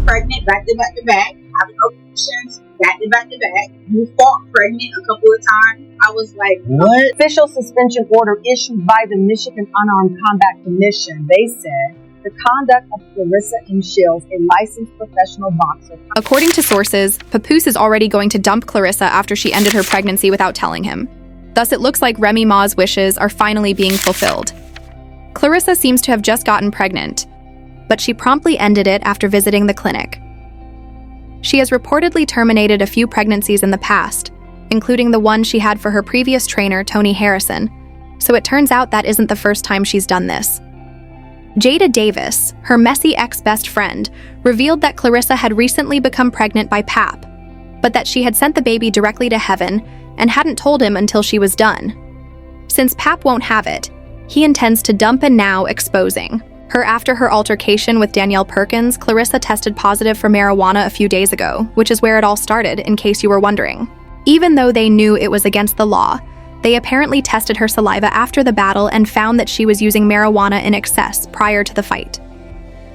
pregnant back to back to back, having abortions back to back to back. You fought pregnant a couple of times. I was like, what? Official suspension order issued by the Michigan Unarmed Combat Commission. They said the conduct of Claressa M. Shields, a licensed professional boxer. According to sources, Papoose is already going to dump Claressa after she ended her pregnancy without telling him. Thus, it looks like Remy Ma's wishes are finally being fulfilled. Claressa seems to have just gotten pregnant, but she promptly ended it after visiting the clinic. She has reportedly terminated a few pregnancies in the past, including the one she had for her previous trainer, Tony Harrison, so it turns out that isn't the first time she's done this. Jada Davis, her messy ex-best friend, revealed that Claressa had recently become pregnant by Pap, but that she had sent the baby directly to heaven and hadn't told him until she was done. Since Pap won't have it, he intends to dump and now exposing her. After her altercation with Danielle Perkins, Claressa tested positive for marijuana a few days ago, which is where it all started, in case you were wondering. Even though they knew it was against the law, they apparently tested her saliva after the battle and found that she was using marijuana in excess prior to the fight.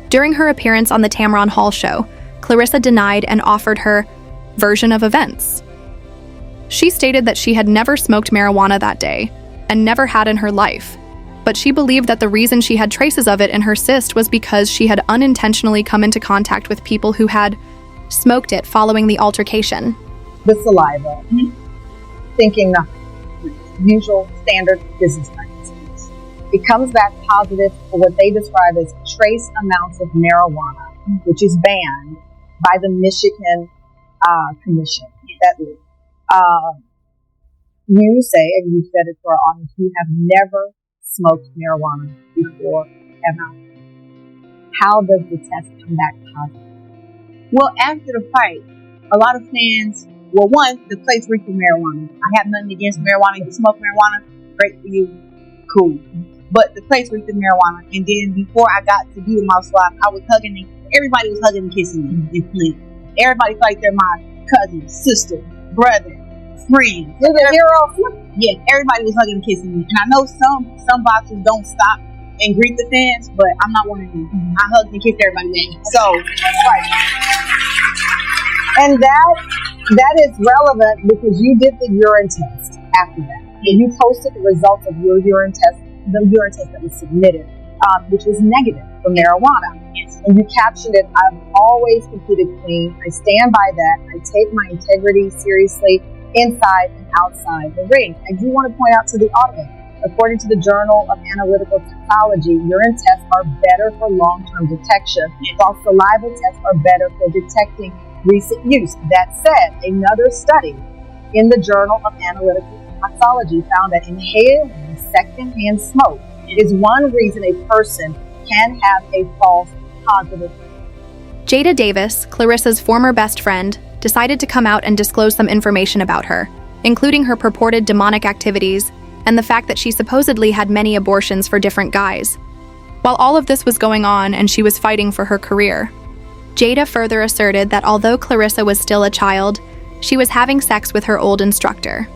During her appearance on the Tamron Hall show, Claressa denied and offered her version of events. She stated that she had never smoked marijuana that day and never had in her life, but she believed that the reason she had traces of it in her cyst was because she had unintentionally come into contact with people who had smoked it following the altercation. The saliva, thinking nothing. Usual standard business practices. It comes back positive for what they describe as trace amounts of marijuana, which is banned by the Michigan Commission. You say, and you said it to our audience, you have never smoked marijuana before, ever. How does the test come back positive? well, after the fight, a lot of fans, well, one, the place reeked of marijuana. I have nothing against marijuana. You smoke marijuana, great for you, cool. But the place reeked of marijuana. And then before I got to do the mouth swab, I was hugging and everybody was hugging and kissing me in Flint. Everybody felt like they're my cousin, sister, brother, friend. You're the hero. Yeah, everybody was hugging and kissing me. And I know some boxers don't stop and greet the fans, but I'm not one of them. I hugged and kissed everybody back. So, right. And that is relevant because you did the urine test after that. And you posted the results of your urine test, the urine test that was submitted, which was negative for marijuana. Yes. And you captioned it, "I've always competed clean. I stand by that. I take my integrity seriously inside and outside the ring." I do want to point out to the audience, according to the Journal of Analytical Toxicology, urine tests are better for long-term detection, while saliva tests are better for detecting recent use. That said, another study in the Journal of Analytical Toxicology found that inhaling secondhand smoke is one reason a person can have a false positive. Jada Davis, Claressa's former best friend, decided to come out and disclose some information about her, including her purported demonic activities and the fact that she supposedly had many abortions for different guys. While all of this was going on and she was fighting for her career, Jada further asserted that although Claressa was still a child, she was having sex with her old instructor.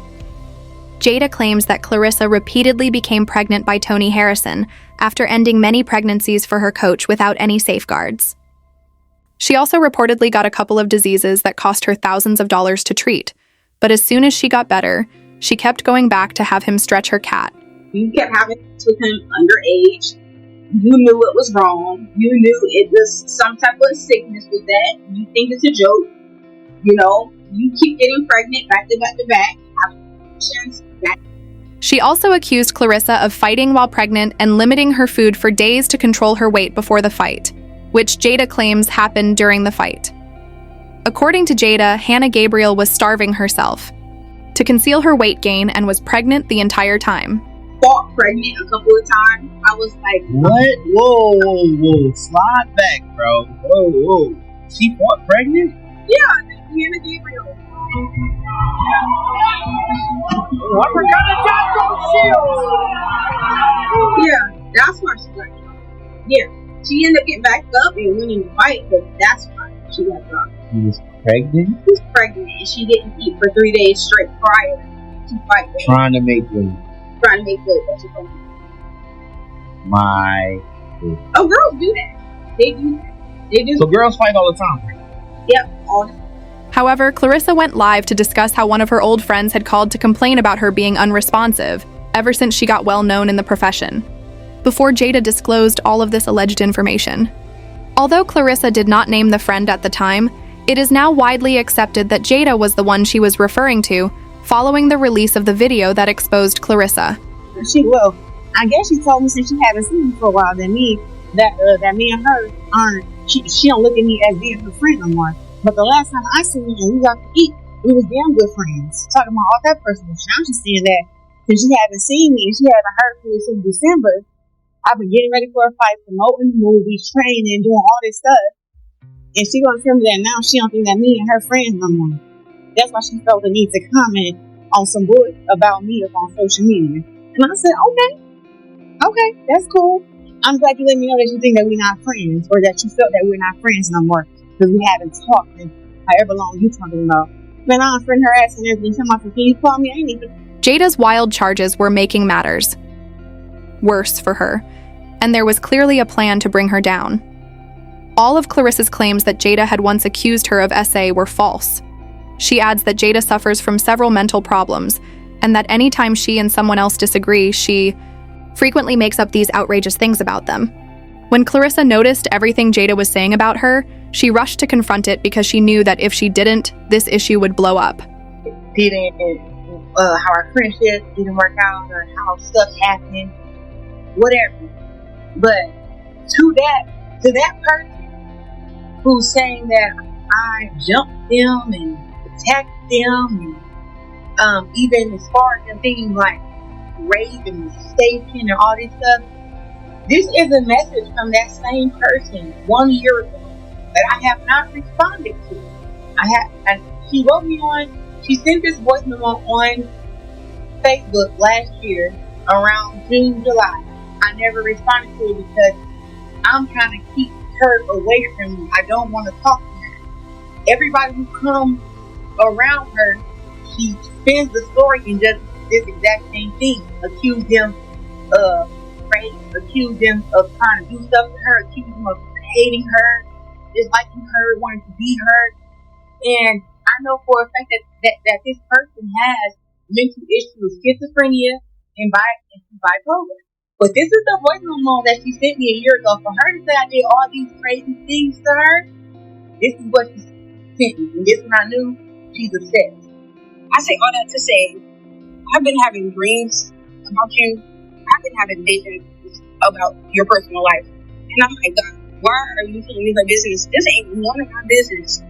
Jada claims that Claressa repeatedly became pregnant by Tony Harrison after ending many pregnancies for her coach without any safeguards. She also reportedly got a couple of diseases that cost her thousands of dollars to treat, but as soon as she got better, she kept going back to have him stretch her cat. You kept having sex with him underage. You knew it was wrong. You knew it was some type of sickness with that. You think it's a joke. You know, you keep getting pregnant back to back to back. She also accused Claressa of fighting while pregnant and limiting her food for days to control her weight before the fight, which Jada claims happened during the fight. According to Jada, Hannah Gabriel was starving herself to conceal her weight gain and was pregnant the entire time. Fought pregnant a couple of times. I was like, what? Whoa. Slide back, bro. Whoa. She fought pregnant? Yeah, Hannah Gabriel. Yeah, that's why she got dropped. Yeah, she ended up getting back up and winning the fight, but that's why she got dropped. She was pregnant? She was pregnant and she didn't eat for 3 days straight prior to fight. Trying to make weight. That's what I'm My. Oh, girls do that. They do that. They do. So girls fight all the time. Yep. All the However, Claressa went live to discuss how one of her old friends had called to complain about her being unresponsive ever since she got well known in the profession, before Jada disclosed all of this alleged information. Although Claressa did not name the friend at the time, it is now widely accepted that Jada was the one she was referring to following the release of the video that exposed Claressa. I guess she told me since she haven't seen me for a while that me and her aren't. She don't look at me as being her friend no more. But the last time I seen her and we got to eat, we was damn good friends. Talking about all that personal shit. I'm just saying that since she haven't seen me and she haven't heard from me since December, I've been getting ready for a fight, promoting movies, training, doing all this stuff. And she gonna tell me that now she don't think that me and her friends no more. That's why she felt the need to comment on some bullshit about me up on social media. And I said, okay, that's cool. I'm glad you let me know that you think that we're not friends, or that you felt that we're not friends no more, because we haven't talked in however long you talking about. Man, I unfriend her ass and everything. Somebody said, can you call me? I ain't even. Jada's wild charges were making matters worse for her, and there was clearly a plan to bring her down. All of Claressa's claims that Jada had once accused her of SA were false. She adds that Jada suffers from several mental problems, and that anytime she and someone else disagree, she frequently makes up these outrageous things about them. When Claressa noticed everything Jada was saying about her, she rushed to confront it because she knew that if she didn't, this issue would blow up. How our friendship didn't work out, or how stuff happened, whatever. But to that person who's saying that I jumped them and attacked them, and even as far as them being like raped and mistaken and all this stuff, this is a message from that same person 1 year ago that I have not responded to. And she wrote me she sent this voice memo on Facebook last year around June, July. I never responded to it because I'm trying to keep her away from me. I don't want to talk to her. Everybody who comes around her, she spins the story and does this exact same thing. Accuse them of rape, accuse them of trying to do stuff to her, accuse them of hating her, disliking her, wanting to be her. And I know for a fact that this person has mental issues, schizophrenia, and bipolar. But this is the voice memo that she sent me a year ago. For her to say I did all these crazy things to her, this is what she sent me. And this one I knew she's upset. I say all that to say, I've been having dreams about you. I've been having visions about your personal life. And I'm like, God, why are you telling me her business? This ain't none of my business.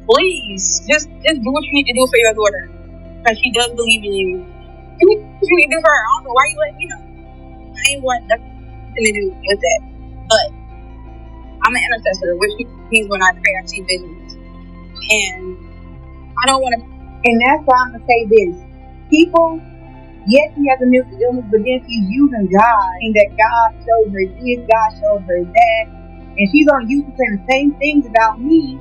Please, just do what you need to do for your daughter. Because she does believe in you. Do what you need to do for her. I don't know why you let me know. I ain't want nothing to do with that. But I'm an intercessor, which means when I pray, I see visions. And I don't want to. And that's why I'm going to say this. People, yes, she has a mental illness, but then she's using God, and that God showed her this, God showed her that. And she's on YouTube saying the same things about me,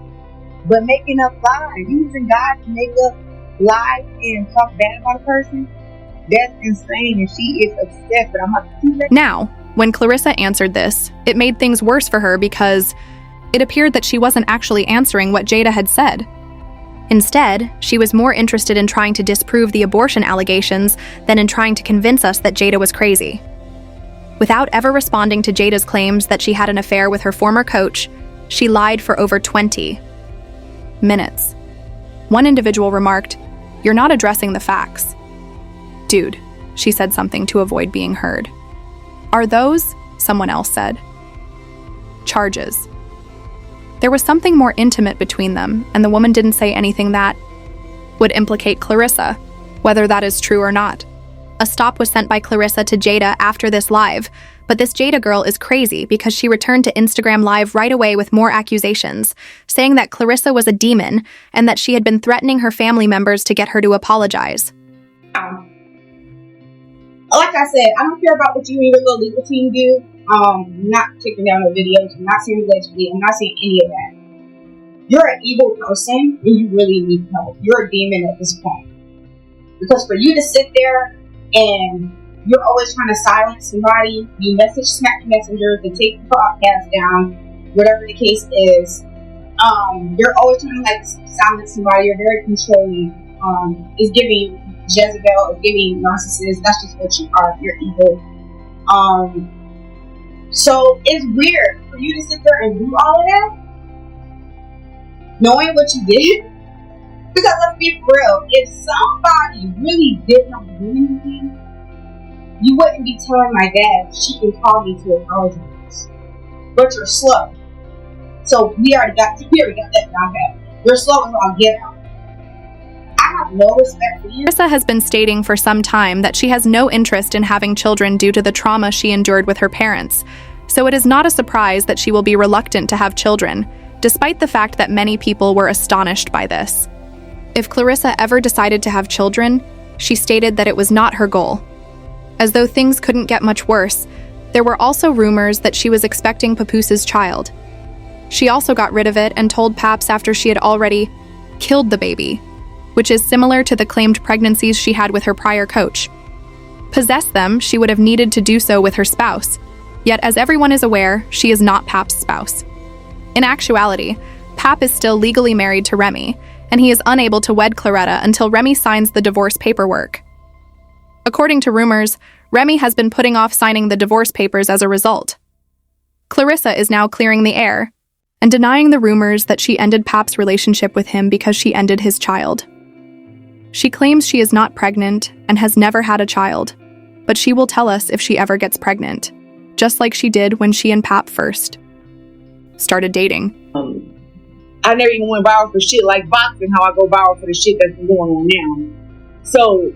but making up lies. Using God to make up lies and talk bad about a person. That's insane, and she is obsessed. But I'm not too late. Now, when Claressa answered this, it made things worse for her because it appeared that she wasn't actually answering what Jada had said. Instead, she was more interested in trying to disprove the abortion allegations than in trying to convince us that Jada was crazy. Without ever responding to Jada's claims that she had an affair with her former coach, she lied for over 20 minutes. One individual remarked, "You're not addressing the facts." "Dude," she said something to avoid being heard. "Are those," someone else said, "charges?" There was something more intimate between them, and the woman didn't say anything that would implicate Claressa, whether that is true or not. A stop was sent by Claressa to Jada after this live, but this Jada girl is crazy because she returned to Instagram Live right away with more accusations, saying that Claressa was a demon and that she had been threatening her family members to get her to apologize. Like I said, I don't care about what you and your little legal team do. Not taking down the videos. I'm not saying allegedly. I'm not saying any of that. You're an evil person and you really need help. You're a demon at this point. Because for you to sit there and you're always trying to silence somebody, you message Smack Messenger to take the podcast down, whatever the case is, you're always trying to like silence somebody. You're very controlling. It's giving Jezebel, it's giving narcissist. That's just what you are. You're evil. So it's weird for you to sit there and do all of that, knowing what you did. Because let's be for real, if somebody really did not do anything, you wouldn't be telling my dad she can call me to apologize. But you're slow. So we already got that down pat. You're slow as all get out. I have no respect for you. Claressa has been stating for some time that she has no interest in having children due to the trauma she endured with her parents. So it is not a surprise that she will be reluctant to have children, despite the fact that many people were astonished by this. If Claressa ever decided to have children, she stated that it was not her goal. As though things couldn't get much worse, there were also rumors that she was expecting Papoose's child. She also got rid of it and told Paps after she had already killed the baby, which is similar to the claimed pregnancies she had with her prior coach. Possess them, she would have needed to do so with her spouse, yet as everyone is aware, she is not Pap's spouse. In actuality, Pap is still legally married to Remy, and he is unable to wed Claressa until Remy signs the divorce paperwork. According to rumors, Remy has been putting off signing the divorce papers as a result. Claressa is now clearing the air and denying the rumors that she ended Pap's relationship with him because she ended his child. She claims she is not pregnant and has never had a child, but she will tell us if she ever gets pregnant, just like she did when she and Pap first started dating. I never even went viral for shit like boxing, how I go viral for the shit that's been going on now. So,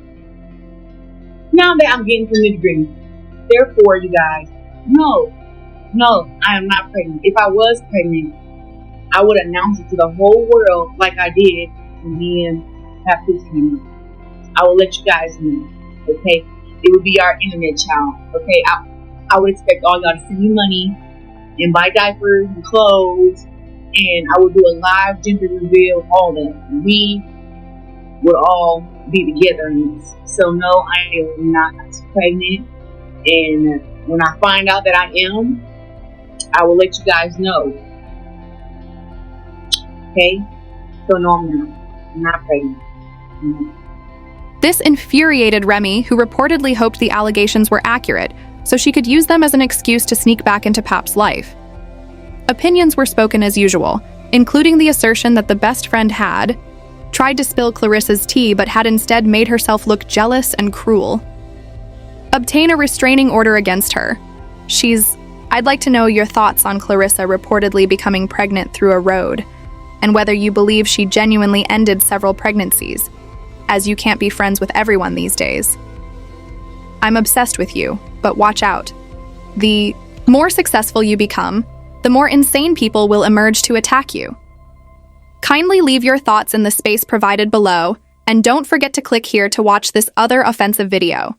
now that I'm getting to the nitty-gritty, therefore, you guys, no, I am not pregnant. If I was pregnant, I would announce it to the whole world like I did when me and Papoose came out. I will let you guys know, okay? It would be our internet child, okay? I would expect all y'all to send me money and buy diapers and clothes, and I would do a live gender reveal, all that. We would all be together in this. So no, I am not pregnant, and when I find out that I am, I will let you guys know. Okay? So no, I'm not pregnant. This infuriated Remy, who reportedly hoped the allegations were accurate, so she could use them as an excuse to sneak back into Pap's life. Opinions were spoken as usual, including the assertion that the best friend had tried to spill Claressa's tea but had instead made herself look jealous and cruel. Obtain a restraining order against her. I'd like to know your thoughts on Claressa reportedly becoming pregnant through a road, and whether you believe she genuinely ended several pregnancies, as you can't be friends with everyone these days. I'm obsessed with you, but watch out. The more successful you become, the more insane people will emerge to attack you. Kindly leave your thoughts in the space provided below, and don't forget to click here to watch this other offensive video.